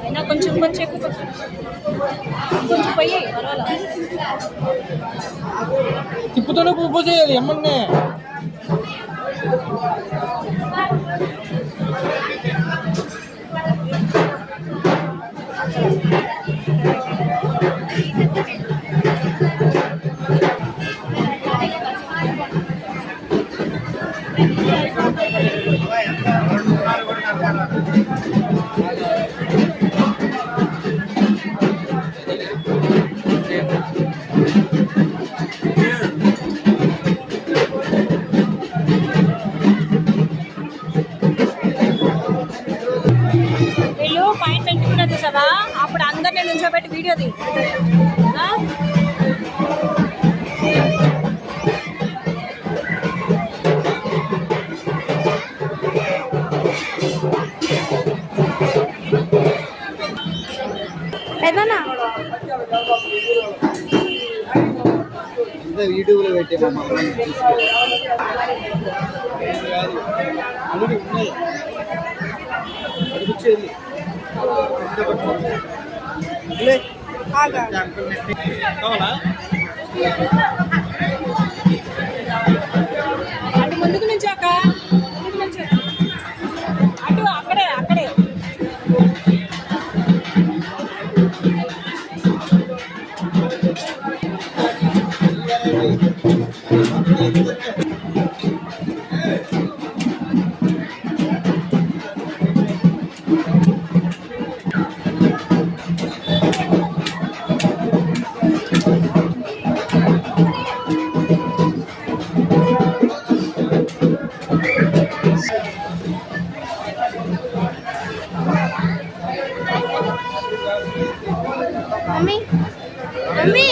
అయినా కొంచెం కొంచెం ఎక్కువ కొంచెం పోయి పర్వాలా తిప్పుతూనే పూజ చేయాలి ఎమ్మన్నే. వీళ్ళు పైన పెట్టుకున్నా చూసావా, అప్పుడు అందరినీ నుంచోబెట్టి వీడియో తీ. పెద్దనా యూట్యూబ్లో పెట్టే అటు ముందుకు నుంచి అక్క, ముందుకు నుంచి అటు అక్కడే అక్కడే. మమ్మీ మమ్మీ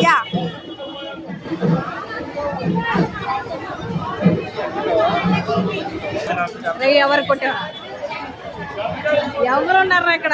యా ఎవరు కొట్టా, ఎవరు ఉన్నారా ఇక్కడ?